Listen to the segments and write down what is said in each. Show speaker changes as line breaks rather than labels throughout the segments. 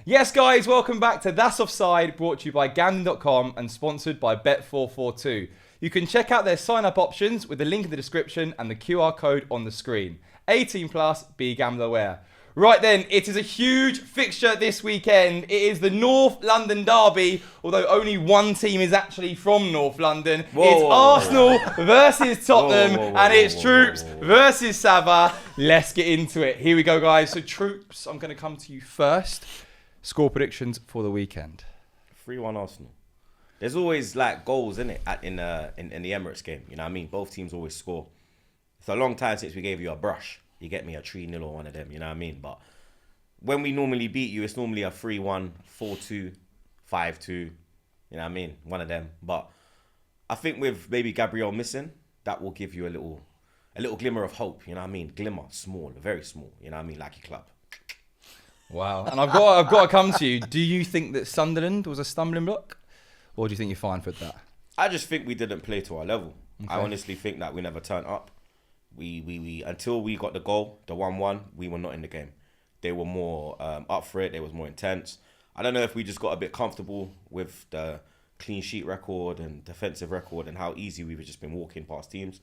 Yes, guys, welcome back to That's Offside, brought to you by Gambling.com and sponsored by Bet442. You can check out their sign-up options with the link in the description and the QR code on the screen. 18 plus, be gamble aware. Right then, it is a huge fixture this weekend. It is the North London derby, although only one team is actually from North London. It's Arsenal versus Tottenham, and it's Troopz versus Savva. Let's get into it. Here we go, guys. So Troopz, I'm going to come to you first. Score predictions for the weekend.
3-1 Arsenal. There's always like goals in it in the Emirates game. You know what I mean? Both teams always score. It's a long time since we gave you a brush. You get me a 3-0 or one of them, you know what I mean? But when we normally beat you, it's normally a 3-1, 4-2, 5-2, you know what I mean? One of them. But I think with maybe Gabriel missing, that will give you a little glimmer of hope, you know what I mean? Glimmer, small, very small, you know what I mean? Like your club.
Wow. And I've got to come to you. Do you think that Sunderland was a stumbling block? Or do you think you're fine for that?
I just think we didn't play to our level. Okay. I honestly think that we never turned up. We until we got the goal, the 1-1, we were not in the game. They were more up for it. They was more intense. I don't know if we just got a bit comfortable with the clean sheet record and defensive record and how easy we've just been walking past teams,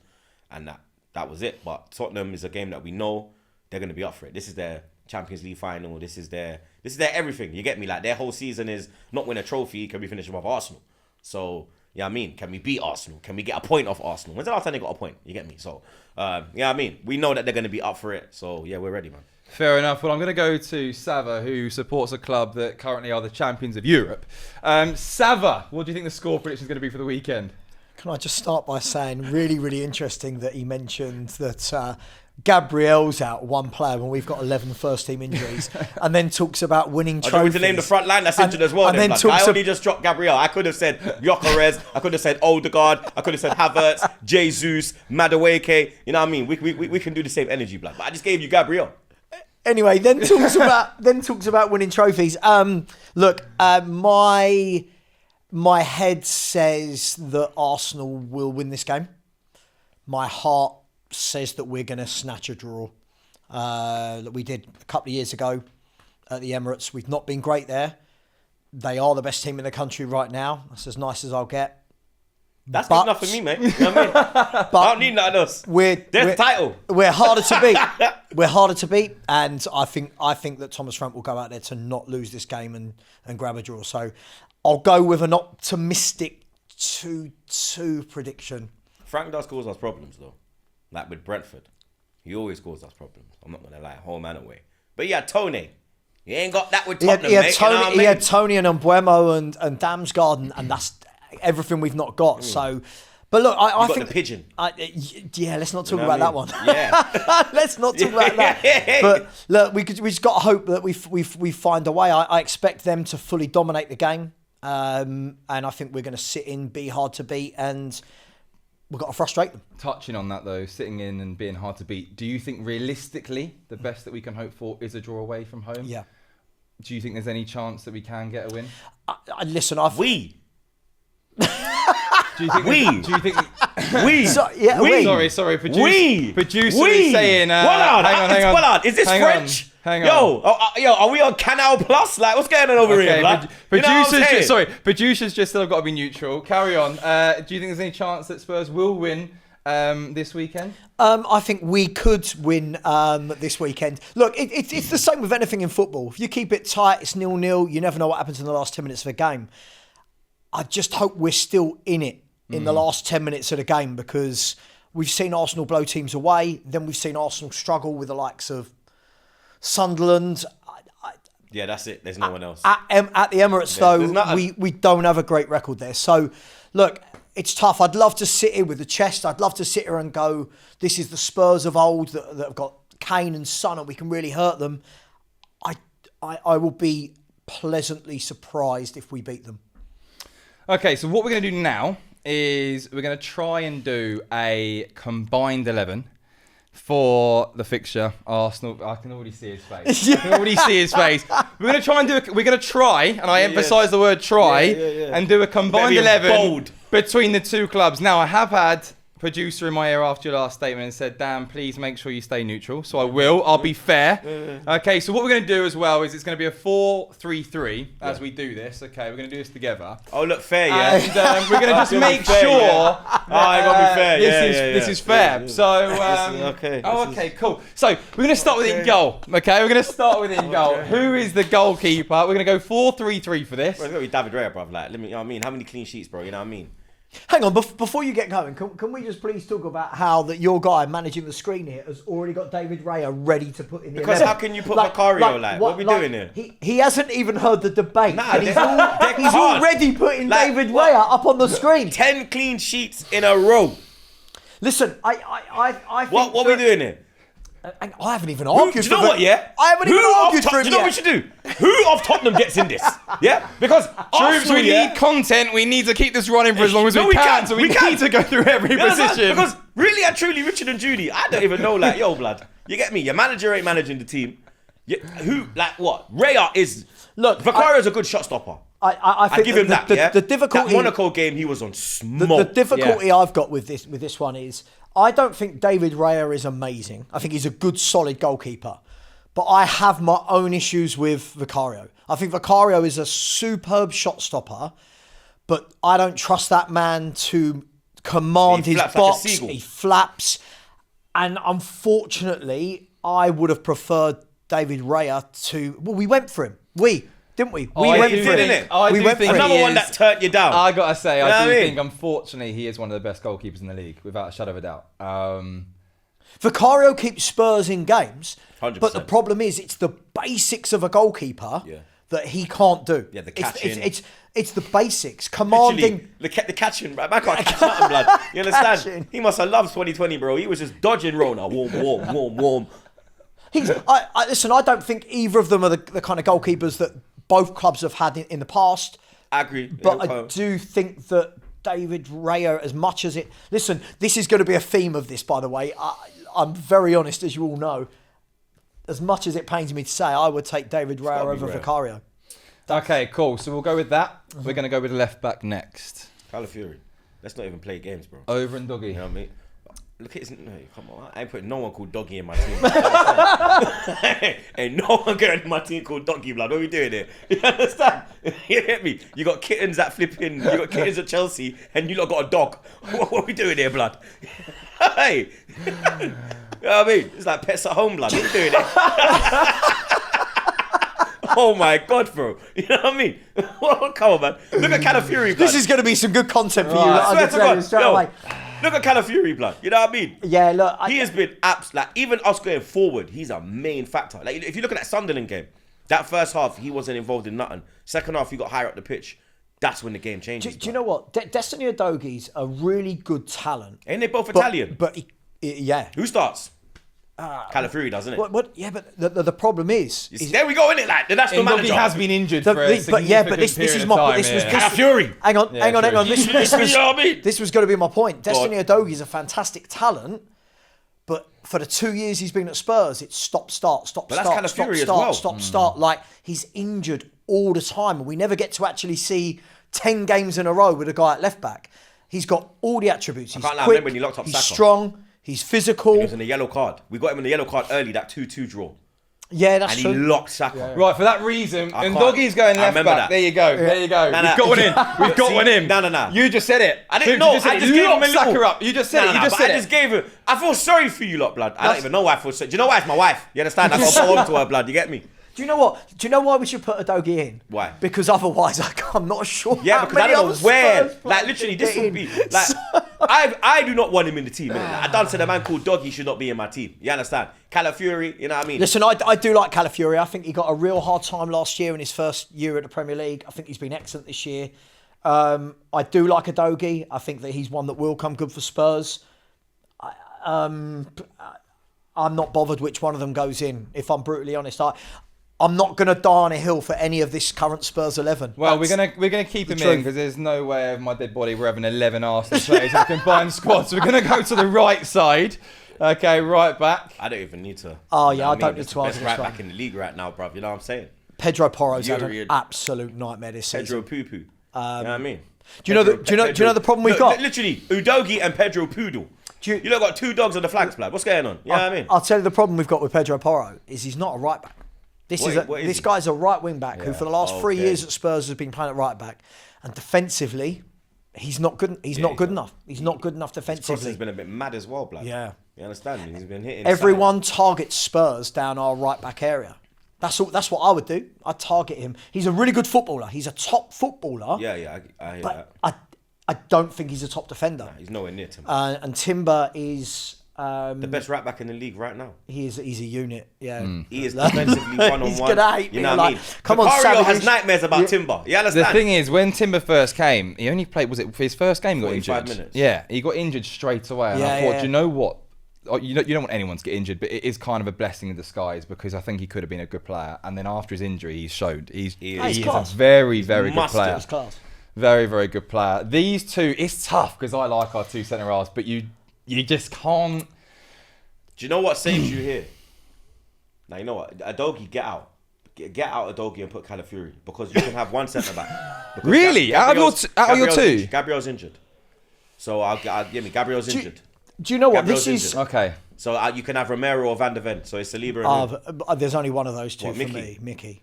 and that was it. But Tottenham is a game that we know they're going to be up for it. This is their Champions League final. This is their everything. You get me? Like their whole season is not win a trophy. Can we finish above Arsenal? So. Yeah, I mean, can we beat Arsenal? Can we get a point off Arsenal? When's the last time they got a point? You get me? So, yeah, I mean, we know that they're going to be up for it. So, yeah, we're ready, man.
Fair enough. Well, I'm going to go to Savva, who supports a club that currently are the champions of Europe. Savva, what do you think the score prediction is going to be for the weekend?
Can I just start by saying, really, really interesting that he mentioned that Gabriel's out, one player, when we've got 11 first-team injuries, and then talks about winning trophies.
I want to name the front line that's injured as well. And then I only just dropped Gabriel. I could have said Gyökeres. I could have said Odegaard. I could have said Havertz, Jesus, Madueke. You know what I mean? We can do the same energy, blood. But I just gave you Gabriel.
Anyway, then talks about winning trophies. Look, my head says that Arsenal will win this game. My heart says that we're going to snatch a draw that we did a couple of years ago at the Emirates. We've not been great there. They are the best team in the country right now. That's as nice as I'll get.
That's good enough for me, mate. You know what I mean? I don't need nothing else. There's the title.
We're harder to beat. We're harder to beat, and I think that Thomas Frank will go out there to not lose this game and grab a draw. So I'll go with an optimistic 2-2 prediction.
Frank does cause us problems, though. Like with Brentford, he always causes us problems. I'm not going to lie, home and away. But yeah, Tony. You ain't got that with Tottenham, mate.
He had Tony and Mbuemo and Damsgaard, and that's everything we've not got. So, but look, I think
the pigeon.
Yeah, let's not talk about that one.
Yeah,
let's not talk about that. But look, we just got to hope that we find a way. I expect them to fully dominate the game, and I think we're going to sit in, be hard to beat, and we've got to frustrate them.
Touching on that, though, sitting in and being hard to beat, do you think realistically the best that we can hope for is a draw away from home?
Yeah.
Do you think there's any chance that we can get a win?
Listen,
We.
Do you think
we?
Do you think
we?
Sorry. Producer is saying.
Hang on. Is this French?
Hang on.
Yo, are we on Canal Plus? Like, what's going on over here? Like,
Producers just still got to be neutral. Carry on. Do you think there's any chance that Spurs will win this weekend?
I think we could win this weekend. Look, it's the same with anything in football. If you keep it tight, it's 0-0. You never know what happens in the last 10 minutes of a game. I just hope we're still in it in the last 10 minutes of the game, because we've seen Arsenal blow teams away. Then we've seen Arsenal struggle with the likes of Sunderland.
Yeah, that's it. There's no one else.
At the Emirates, though, we don't have a great record there. So, look, it's tough. I'd love to sit here with the chest. I'd love to sit here and go, this is the Spurs of old that have got Kane and Son, and we can really hurt them. I will be pleasantly surprised if we beat them.
Okay, so what we're going to do now is we're going to try and do a combined 11 for the fixture. Arsenal. I can already see his face. We're going to try and and I emphasise the word try, and do a combined 11 between the two clubs. Now, I have had producer in my ear after your last statement and said, Dan, please make sure you stay neutral. So I will. I'll be fair. Okay, so what we're going to do as well is it's going to be a 4-3-3 as we do this. Okay, we're going to do this together.
Oh, look, fair, yeah.
And we're going to just make sure
I got to be fair.
This is fair.
Yeah.
So,
okay.
Okay, cool. So we're going to start with in goal. Okay, we're going to start with in goal. Who is the goalkeeper? We're going to go 4-3-3 for this.
Bro, it's got to be David Raya, bro. Like, let me, you know what I mean? How many clean sheets, bro? You know what I mean?
Hang on, before you get going, can we just please talk about how that your guy managing the screen here has already got David Raya ready to put in the
Because
11?
how can you put Vicario like? What are we doing here?
He hasn't even heard the debate.
Nah,
and he's already putting
Like,
David Raya up on the screen.
10 clean sheets in a row.
Listen, I think
What are we doing here?
I haven't even argued.
Do you know what? Yeah,
I haven't even argued for him
Do you know what we should do? Who of Tottenham gets in this? Yeah, because Arsenal,
we need content. We need to keep this running for as long as
No,
we can. So we need to go through every position.
Because really and truly, Richard and Judy, I don't even know. Like, yo, blood, you get me? Your manager ain't managing the team. Who? Like what? Raya is.
Look,
Vicario's a good shot stopper.
I think
give him that.
The difficulty.
That Monaco game, he was on smoke.
The difficulty I've got with this one is I don't think David Raya is amazing. I think he's a good, solid goalkeeper. But I have my own issues with Vicario. I think Vicario is a superb shot stopper, but I don't trust that man to command his
flaps
box.
like a seagull.
He flaps. And unfortunately, I would have preferred David Raya to... Well, we went for him. Didn't we? We went for
it.
We went for
Another one that turned you down.
I gotta say,
You know
I do
what I mean?
think, unfortunately, he is one of the best goalkeepers in the league, without a shadow of a doubt.
Vicario keeps Spurs in games,
100%.
but the problem is it's the basics of a goalkeeper that he can't do.
Yeah, the catching.
It's the basics. Commanding.
Literally, the catching, right? Man can't catch nothing, blood. You understand?
Catching.
He must have loved 2020, bro. He was just dodging Rona. Warm.
Listen, I don't think either of them are the kind of goalkeepers that both clubs have had in the past.
I agree.
But I do think that David Raya, as much as it... Listen, this is going to be a theme of this, by the way. I'm very honest, as you all know. As much as it pains me to say, I would take David Raya over Vicario.
Okay, cool. So we'll go with that. We're going to go with left back next.
Calafiori. Let's not even play games, bro.
Over and Doggy.
You know what I mean? Look at his... No, come on. I ain't putting no one called Doggy in my team. Ain't no one getting in my team called Doggy, blood. What are we doing here? You understand? You get me? You got kittens at flipping... You got kittens at Chelsea and you lot got a dog. What are we doing here, blood? Hey! You know what I mean? It's like pets at home, blood. What are we doing here? Oh my God, bro. You know what I mean? Come on, man. Look at Calafiori, blood.
This is going to be some good content for you.
I
I
swear to God.
straight
Yo,
away.
look at Calafiori, blood. You know what I mean?
Yeah, look.
He has been like even us going forward, he's a main factor. Like if you're looking at Sunderland game, that first half he wasn't involved in nothing. Second half he got higher up the pitch. That's when the game changes.
Do you know what? Destiny Udogi's a really good talent.
Ain't they both Italian?
But yeah.
Who starts? Calafiori, doesn't it?
Yeah, but the problem is
there we go, innit? Like the national
Doggy
manager
has been injured for a significant
this
period
is
of
my
time,
this was
Calafiori.
Hang on. This was
You know what I mean?
this was going to be my point. Destiny Udogi's a fantastic talent, but for the 2 years he's been at Spurs, it's stop, start, stop,
But that's
start,
Calafiori
stop,
as well.
start, start. Like he's injured all the time, and we never get to actually see 10 games in a row with a guy at left back. He's got all the attributes. He's
can't lie,
quick.
remember when he locked up
he's
Saka?
strong. He's physical.
He was in the yellow card. We got him in the yellow card early, that 2-2 draw.
Yeah, that's
And
true.
he locked Saka.
Right, for that reason,
I
and
can't-
Doggy's going
I
left
remember
back.
that.
There you go. There you go.
Nah,
We've
nah.
got one in. We've got
See,
one in.
nah.
You just said it.
I didn't
Troopz,
know.
you just said
I
it.
just
You
gave him a
locked Saka
little...
up. You just said it. You just
but
said
I
it.
just gave him... I feel sorry for you lot, blood. I don't even know why I feel sorry. Do you know why? It's my wife. You understand? I got to go home to her, blood. You get me?
Do you know what? Do you know why we should put Udogi in?
Why?
Because otherwise, I'm not sure.
Yeah,
how
because I
many
don't know
other
where.
Spurs
Like,
players
literally,
can
this
get
would
in.
be... Like, I do not want him in the team. Innit? Like, I done said a man called Doggy should not be in my team. You understand? Calafiori, you know what I mean?
Listen, I do like Calafiori. I think he got a real hard time last year in his first year at the Premier League. I think he's been excellent this year. I do like Udogi. I think that he's one that will come good for Spurs. I'm not bothered which one of them goes in, if I'm brutally honest. I'm not going to die on a hill for any of this current Spurs 11.
Well, we're gonna keep him in because there's no way of my dead body we're having 11 Arsenal players in a combined squad. So we're gonna go to the right side. Okay, right back.
I don't even need to.
Oh, yeah,
you know
I don't
what
need
It's
to
the
argue
best
this
right
one.
back in the league right now, bruv. You know what I'm saying?
Pedro Porro's had
Yuri-
an absolute nightmare this season.
Pedro Poo-Poo. You know what I mean?
Do you know the problem we've got?
Literally, Udogie and Pedro Poodle. You lot got 2 dogs on the flanks, blood. What's going on? You know what I mean?
I'll tell you the problem we've got with Pedro Porro is he's not a right back. This guy's a right wing back who for the last 3 years at Spurs has been playing at right back, and defensively, he's not good. He's not good enough. He's not good enough defensively.
He's been a bit mad as well, blood.
Yeah,
you understand? He's been hitting.
Everyone targets Spurs down our right back area. That's what I would do. I'd target him. He's a really good footballer. He's a top footballer.
Yeah, I hear
but
that.
I don't think he's a top defender.
Nah, he's nowhere near Timber.
And Timber is
the best right back in the league right now.
He's a unit. Yeah,
he is defensively one-on-one.
He's gonna hate me.
You know what I mean?
Come on,
Vicario has nightmares about Timber. You understand?
The thing is, when Timber first came, he only played. Was it for his first game? He got
45
injured.
minutes.
Yeah, he got injured straight away. And I thought, do you know what? You don't want anyone to get injured, but it is kind of a blessing in disguise because I think he could have been a good player. And then after his injury, he showed he is a very, very good player.
He's class.
Very, very good player. These two, it's tough because I like our 2 centre halves, but you just can't.
Do you know what saves you here? Now you know what, Udogie, get out. Get out Udogie and put Calafiori because you can have 1 centre back.
Really? Out of your 2?
Gabriel's injured. So I'll give me Gabriel's injured.
Do you know what
Gabriel's
this is?
Okay.
So you can have Romero or Van der Ven. So it's Saliba and
There's only one of those two
What,
for
Mickey?
me, Mickey.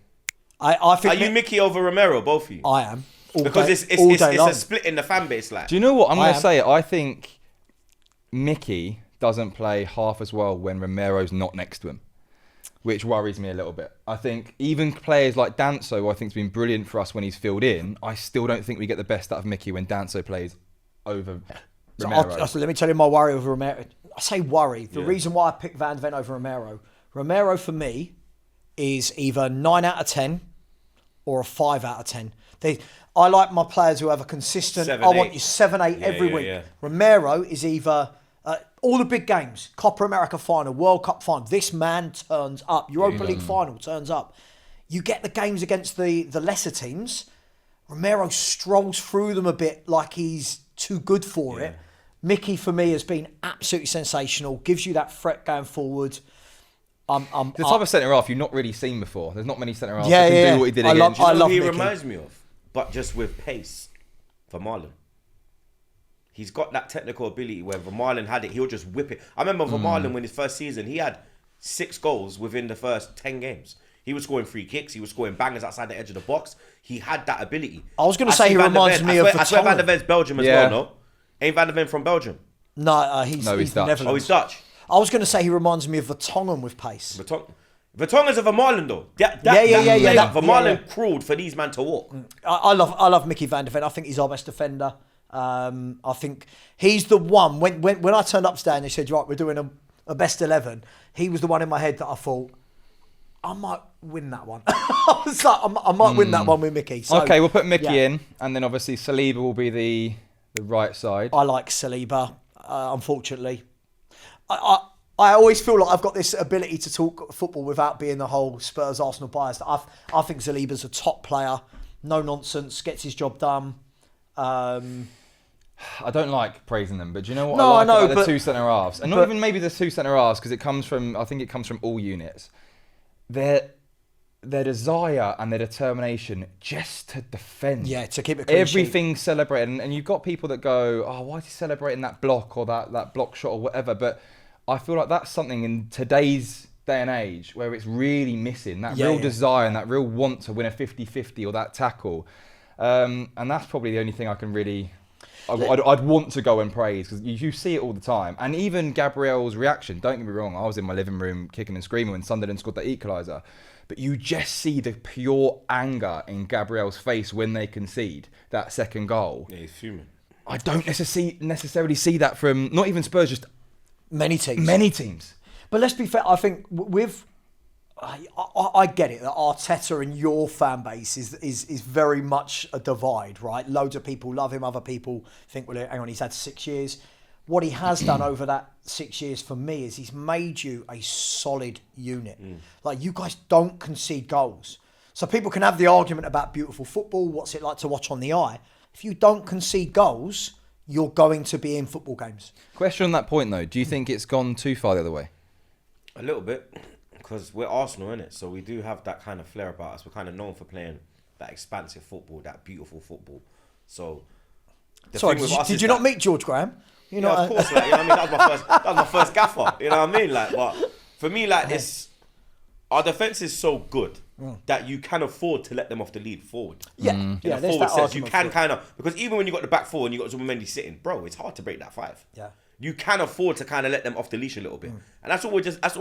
I think
Are you Mickey over Romero, both of you?
I am.
Because it's a split in the fan base. Like,
Do you know what? I'm going to say it. I think Mickey doesn't play half as well when Romero's not next to him, which worries me a little bit. I think even players like Danso, who I think has been brilliant for us when he's filled in, I still don't think we get the best out of Mickey when Danso plays over Romero.
So let me tell you my worry over Romero. I say worry. The reason why I picked Van de Ven over Romero for me is either 9 out of 10 or a 5 out of 10. I like my players who have a consistent.
7,
I want
8.
you 7, 8 every week.
Yeah.
Romero is either all the big games, Copa America final, World Cup final. This man turns up. Europa League final turns up. You get the games against the lesser teams. Romero strolls through them a bit like he's too good for it. Mickey for me has been absolutely sensational. Gives you that threat going forward.
The type of centre half you've not really seen before. There's not many centre halves that can do what he did against.
I love
Mickey.
He reminds me of, but just with pace, Vermaelen. He's got that technical ability where Vermaelen had it, he'll just whip it. I remember Vermaelen when his first season, he had 6 goals within the first 10 games. He was scoring free kicks, he was scoring bangers outside the edge of the box. He had that ability.
I was going to say he reminds me of
I swear Van der Ven's Belgium as well, no? Ain't Van der Ven from Belgium?
No, he's
Dutch.
Netherlands.
Oh, he's Dutch.
I was going to say he reminds me of Vertonghen with pace.
Vertonghen's a Vermaelen though. Vermaelen crawled for these men to walk.
I love Mickey Van der Ven. I think he's our best defender. I think he's the one. When I turned up today and they said, right, we're doing a best 11, he was the one in my head that I thought, I might win that one. I was like, I might win that one with Mickey. So,
okay, we'll put Mickey in, and then obviously Saliba will be the right side.
I like Saliba, unfortunately. I always feel like I've got this ability to talk football without being the whole Spurs Arsenal bias. I think Saliba's a top player, no nonsense, gets his job done.
I don't like praising them, but do you know what
No,
I like
I know,
about
but-
the 2 centre halves? And not even maybe the 2 centre halves, because I think it comes from all units. Their desire and their determination just to defend.
Yeah, to keep it clean sheet.
Everything's celebrated. And you've got people that go, oh, why is he celebrating that block or that block shot or whatever? But I feel like that's something in today's day and age where it's really missing. That real desire and that real want to win a 50-50 or that tackle. And that's probably the only thing I can really... I'd want to go and praise because you see it all the time. And even Gabriel's reaction, don't get me wrong, I was in my living room kicking and screaming when Sunderland scored that equaliser. But you just see the pure anger in Gabriel's face when they concede that second goal.
Yeah, he's fuming.
I don't necessarily see that from, not even Spurs, just
Many teams.
many teams.
But let's be fair, I think with... I get it that Arteta and your fan base is very much a divide, right? Loads of people love him, other people think, well, hang on, he's had 6 years. What he has done over that 6 years for me is he's made you a solid unit. Like, you guys don't concede goals. So people can have the argument about beautiful football, what's it like to watch on the eye. If you don't concede goals, you're going to be in football games.
Question on that point though, do you think it's gone too far the other way?
A little bit. Because we're Arsenal, innit? So we do have that kind of flair about us. We're kind of known for playing that expansive football, that beautiful football. So
Sorry,
thing with us
did
is
you
that-
not meet George Graham?
Yeah, of course. Like, you know what I mean? That was my first gaffer. You know what I mean? Like, but for me, like, it's our defense is so good that you can afford to let them off the lead forward.
Yeah,
In
yeah.
a
There's
forward
that
sense, you
argument
can
for it.
kind of, because even when you got the back four and you got Zubimendi sitting, bro, it's hard to break that 5.
Yeah.
You can afford to kind of let them off the leash a little bit, and that's all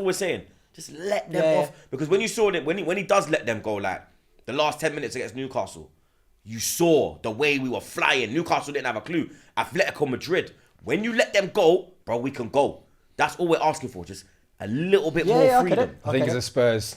we're saying. Just let them
Yeah.
off, because when you saw that when he does let them go, like the last 10 minutes against Newcastle, you saw the way we were flying. Newcastle didn't have a clue. Atletico Madrid, when you let them go, bro, we can go. That's all we're asking for, just a little bit more
I get
freedom.
it.
I think
Okay.
as a Spurs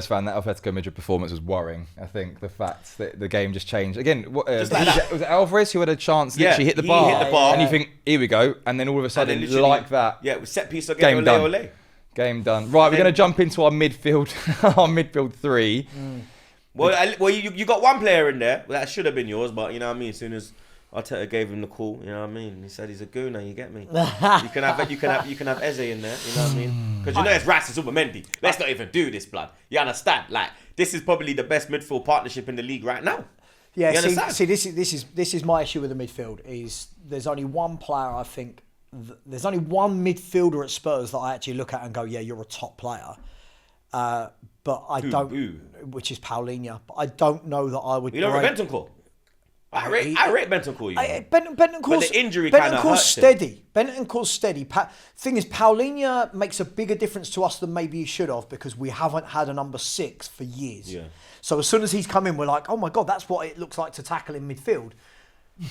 fan, that Atletico Madrid performance was worrying. I think the fact that the game just changed. Again,
Just like that.
was it Alvarez who had a chance to
Yeah,
literally hit the
he
bar?
hit the bar.
And you think, here we go. And then all of a
And
sudden,
then literally,
like that,
yeah, with set piece
game
again,
done.
ole, ole.
Game done. Right, we're going to jump into our midfield, our midfield 3.
Well, you got one player in there that should have been yours, but you know what I mean. As soon as Arteta gave him the call, you know what I mean. He said he's a gooner. You get me? You can have Eze in there. You know what I mean? Because you know it's Rice and Zubimendi. Let's not even do this, blood. You understand? Like, this is probably the best midfield partnership in the league right now.
Yeah,
You understand?
see, this is my issue with the midfield. Is there's only one player I think. There's only one midfielder at Spurs that I actually look at and go, yeah, you're a top player. But I don't, which is Paulinho. But I don't know that I would.
You don't rate Bentancur? I rate Bentancur. You know?
Bentancur's,
But the injury kinda
Bentancur's
hurts him.
steady. Bentancur's steady. Thing is, Paulinho makes a bigger difference to us than maybe he should have, because we haven't had a number 6 for years.
Yeah.
So as soon as he's come in, we're like, oh my God, that's what it looks like to tackle in midfield.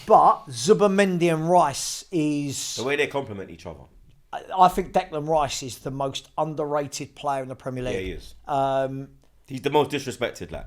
But Zubimendi and Rice is...
The way they complement each other.
I think Declan Rice is the most underrated player in the Premier League.
Yeah, he is. He's the most disrespected, like.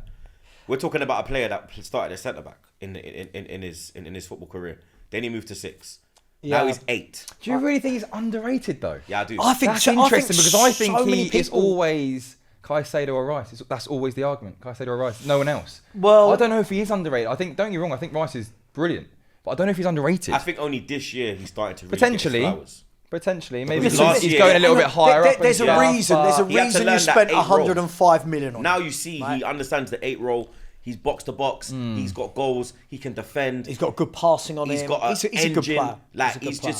We're talking about a player that started as centre back in his football career. Then he moved to 6.
Yeah.
Now he's 8.
Do you really think he's underrated, though?
Yeah, I do.
I think
That's
so,
interesting, because I think
so many
he is
people-
always Caicedo or Rice. That's always the argument. Caicedo or Rice. No one else.
Well-
I don't know if he is underrated. I think, don't get me wrong, I think Rice is brilliant. But I don't know if he's underrated.
I think only this year he's starting to really
Potentially.
get his flowers.
Potentially. Maybe
Because
because
last
he's
year-
going a little bit higher up.
There's
and
a
stuff,
reason.
but-
There's a
He had to
reason
learn
you
that
spent
8 role.
105 million on
Now
him.
you see
Right.
he understands the 8 role. He's box to box. He's got goals. He can defend.
He's got good passing on
He's
him.
got a
he's a
engine.
good player.
Like
He's a good player.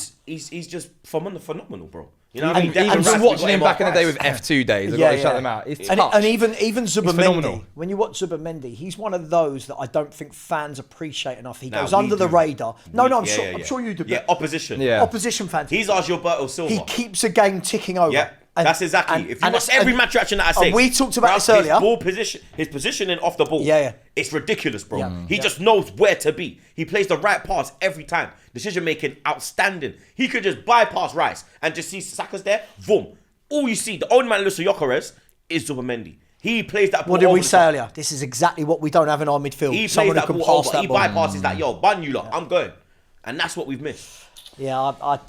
he's just phenomenal, bro. You know what I mean?
Even
Declan Rice, we
watching
got
him
off
back in the day
Rice.
with F2 days, I've
Yeah,
got to shut
yeah.
them out. It's
And,
touch.
and even
phenomenal.
Zubimendi, when you watch Zubimendi, he's one of those that I don't think fans appreciate enough. He
Nah,
goes
we
under the
do.
radar. No, I'm
Yeah,
sure.
yeah,
I'm
yeah.
sure you do.
Yeah, opposition.
Yeah.
Opposition fans.
He's our Gilberto Silva.
He keeps a game ticking over.
Yeah, that's exactly. If you watch every match reaction that I say,
and we talked about
bruv,
this earlier.
His ball position, his positioning off the ball.
Yeah, yeah.
It's ridiculous, bro.
Yeah.
He
Yeah.
just knows where to be. He plays the right pass every time. Decision making outstanding. He could just bypass Rice and just see Saka's there. Boom. All you see, the only man that looks to Gyökeres is Zubimendi. He plays that ball.
What did we
over the
say
top.
earlier? This is exactly what we don't have in our midfield.
He plays
Someone who
that
can
ball
pass
over.
that
He
ball.
bypasses that. Yo, bun you lot. I'm going. And that's what we've missed.
Yeah, I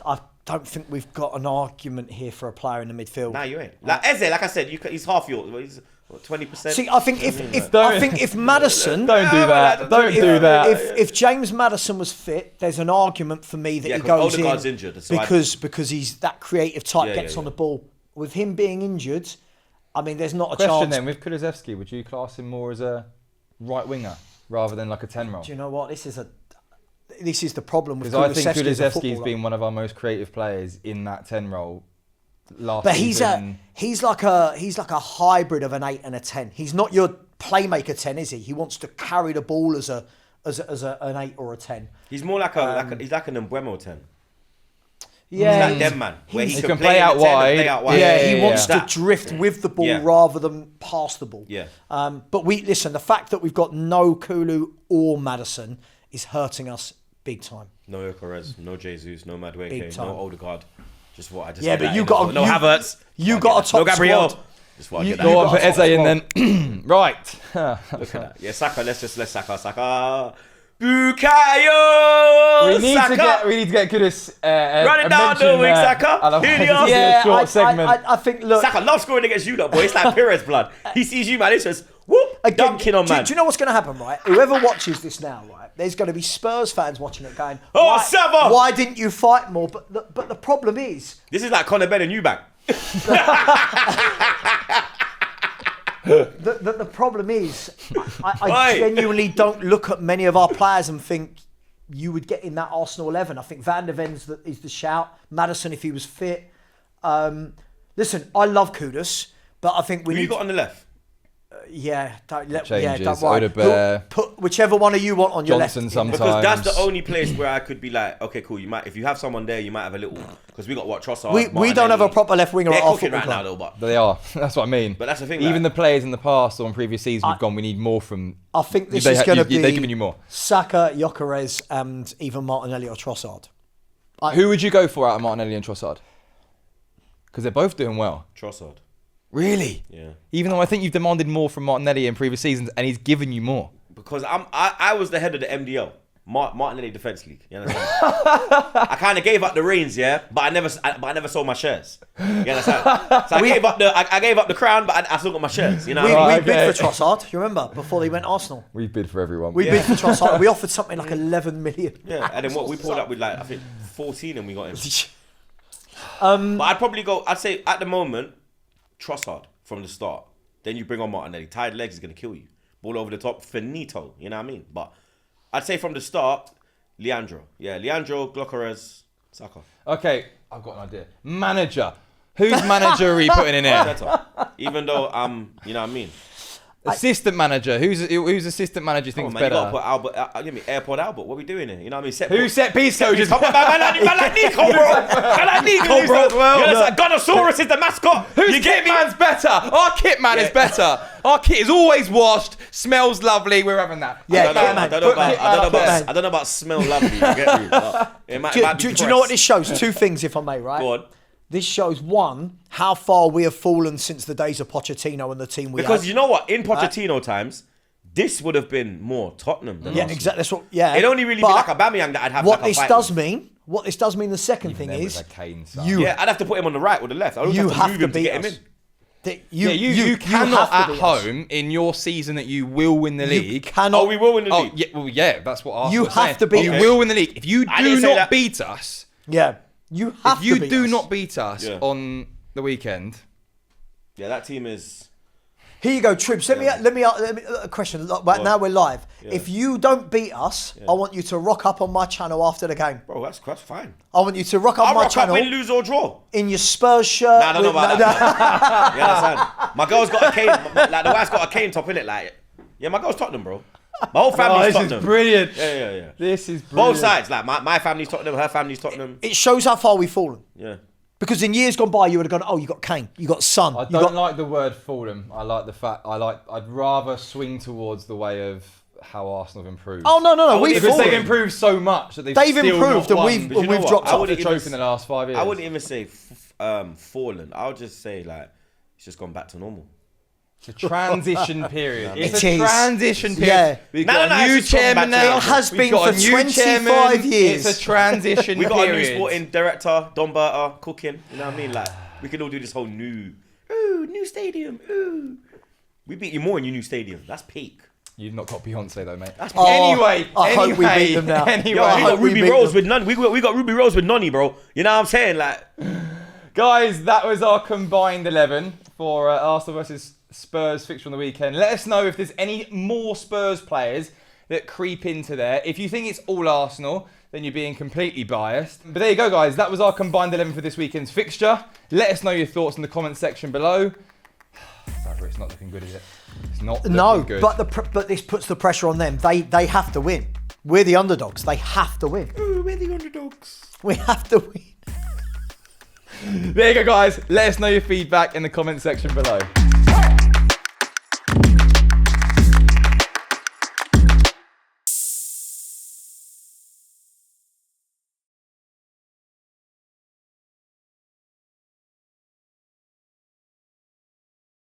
don't think we've got an argument here for a player in the midfield.
Nah, you ain't. Like Eze, like I said, he's half your. He's 20%.
See, I think if Maddison,
Don't do that. Don't do that.
if James Maddison was fit, there's an argument for me that
Yeah,
he
'cause
goes
Odegaard's
in
injured, so
because he's that creative type,
Yeah,
gets
yeah,
on
yeah.
the ball. With him being injured, I mean, there's not a
Question
chance.
then, with Kulusevski, would you class him more as a right winger rather than like a 10 role?
Do you know what? This is the problem with
Because I think
Kulusevski as a
Kulusevski's
footballer.
been one of our most creative players in that 10 role last
But
season.
he's like a hybrid of an 8 and a 10. He's not your playmaker 10, is he? He wants to carry the ball as an 8 or a 10.
He's more like he's like an Mbeumo 10.
Yeah,
He's like them man, where he can
play out
in the 10 and
wide.
play out wide.
Yeah,
Yeah,
he
yeah,
wants
yeah.
to drift with the ball
Yeah.
rather than pass the ball.
Yeah.
But the fact that we've got no Kulu or Maddison is hurting us big time.
No Gyökeres, no Jesus, no
Big
Madueke,
time.
no Odegaard. Just what I just
Yeah,
said
but
that
you
in
got
as well. No Havertz.
you got a top
No Gabriel.
squad.
Just what I
You-
get that.
you
Go on,
got
put
a top
Eze in then. Right.
Look at that. Yeah, Saka. Let's Saka. Bukayo.
We need
Saka.
to get Kudus.
Run it down the wing, Saka.
Otherwise
Here
this
you
is
are.
a
Yeah,
short segment.
I think, look,
Saka loves scoring against you, lot, boy. It's like Pires blood. He sees you, man. It's just whoop, dunking on man.
Do you know what's going to happen, right? Whoever watches this now, right? There's going to be Spurs fans watching it going,
Oh, Savva!
why didn't you fight more? But the problem is,
This is like Conor Ben and Eubank.
the problem is, I
Oi.
genuinely don't look at many of our players and think, you would get in that Arsenal 11. I think Van der Ven's is the shout. Maddison, if he was fit. Listen, I love Kudus, but I think we
Who
need...
you got on the left?
Changes.
Don't worry.
Odegaard.
Put whichever one of you want on your
Johnson
left.
sometimes.
Because that's the only place where I could be like, okay, cool. You might, if you have someone there, you might have a little. Because we got Trossard.
We don't have a proper left winger
They're
at our
cooking
football
right now,
club.
though. But
They are. That's what I mean.
But that's the thing,
Even
like-
the players in the past or in previous seasons, we've gone, we need more from...
I think this is going to be
They're giving you more.
Saka, Gyökeres, and even Martinelli or Trossard.
Who would you go for out of Martinelli and Trossard? Because they're both doing well.
Trossard.
Really?
Yeah.
Even though I think you've demanded more from Martinelli in previous seasons and he's given you more.
Because I was the head of the MDL, Martinelli Defence League. You understand? I kind of gave up the reins, yeah, but I never sold my shares. You understand? So I gave up the crown, but I still got my shares. You know,
We,
what I mean?
we bid for Trossard, you remember, before he went Arsenal.
We bid for everyone.
We bid for Trossard. We offered something like 11 million.
Yeah, and then what we pulled up with, like, I think 14 and we got him.
Um,
But I'd say at the moment, Trossard from the start. Then you bring on Martinelli. Tired legs is going to kill you. Ball over the top, finito. You know what I mean? But I'd say from the start, Leandro. Yeah, Leandro, Gyökeres, Saka.
Okay, I've got an idea. Manager. Whose manager are we putting in here?
Arteta. Even though you know what I mean?
Assistant manager. Who's assistant manager you think
Come
is
on, man,
better?
you gotta put Albert. Give me Airport Albert. What are we doing here? You know what I mean?
Who's set piece coaches?
Come on, man, like Nico, bro. Man like Nico, bro.
Well,
You understand? Gunnosaurus is the mascot.
Whose
You get
kit
me?
man's better? Our kit man is better. Our kit is always washed, smells lovely. We're having that.
Yeah,
I don't know about smell lovely. You get me? But it might
do
be
you know what this shows? Two things, if I may, right?
Go on.
This shows, one, how far we have fallen since the days of Pochettino and the team we
Because
had.
you know what? In Pochettino times, this would have been more Tottenham than
Yeah,
Arsenal.
exactly. That's what, yeah.
It'd only really be like a Aubameyang that I'd have
What
like a
this
fight
does
with.
mean, the second thing
Then
is,
with a Kane son.
you,
Yeah, I'd have to put him on the right or the left. I would
you
have
have
to move
to
him to
beat
get him
us.
in.
That
You cannot
have to
at
beat us.
home in your season that you will win the
You
league.
cannot.
Oh, we will win the league.
Yeah, well, yeah, that's what Arsenal
You
are saying.
have to beat
You
us.
will win the league. If you
I
do
didn't say
not
that.
beat us,
Yeah, you have
if you
to beat
do
us.
not beat us
Yeah.
on the weekend,
Yeah, that team is.
Here you go, Troopz. Let me a question. Look, right now we're live.
Yeah.
If you don't beat us, I want you to rock up on my channel after the game.
Bro, that's fine.
I want you to rock up
I'll
my
rock up,
channel
win, lose or draw.
in your Spurs shirt.
Nah, I don't know about that. You understand? My girl's got a cane. Like the wife's got a cane top in it. Like, yeah, my girl's Tottenham, bro. My whole family's Tottenham.
brilliant.
Yeah.
This is brilliant.
Both sides. Like my family's Tottenham, her family's Tottenham.
It shows how far we've fallen.
Yeah.
Because in years gone by, you would have gone, oh, you got Kane, you got Son.
I
you
don't
got...
like the word fallen. I like the fact. I'd rather swing towards the way of how Arsenal have improved.
Oh, no. We've
because they've
fallen.
improved so much that they've
They've
still
improved
not
and
won
we've
But you know what?
dropped
I
off.
wouldn't
the
even
trophy in the last 5 years.
I wouldn't even say fallen. I would just say like it's just gone back to normal.
It's a transition period. It's
It
a
is.
transition period.
Yeah.
We've
No,
got
no,
a new
it's just gone
chairman
back to
now.
normal. It
has
We've
been
got
for
a new
25
chairman.
years.
It's a transition
We got
period.
a new sporting director, Don Berta, cooking. You know what I mean? Like we could all do this whole new stadium. We beat you more in your new stadium. That's peak.
You've not got Beyonce though, mate.
That's
Anyway,
I hope we beat them now.
Anyway,
Yo, we
I
got
hope we
Ruby
beat
Rose
them.
with Nunny. We got Ruby Rose with Nunny, bro. You know what I'm saying? Like,
guys, that was our combined 11 for Arsenal versus Spurs fixture on the weekend. Let us know if there's any more Spurs players that creep into there. If you think it's all Arsenal, then you're being completely biased. But there you go, guys. That was our combined 11 for this weekend's fixture. Let us know your thoughts in the comments section below. It's not looking good, is it? It's not looking good.
But this puts the pressure on them. They have to win. We're the underdogs. They have to win.
we're the underdogs.
We have to win.
There you go, guys. Let us know your feedback in the comments section below.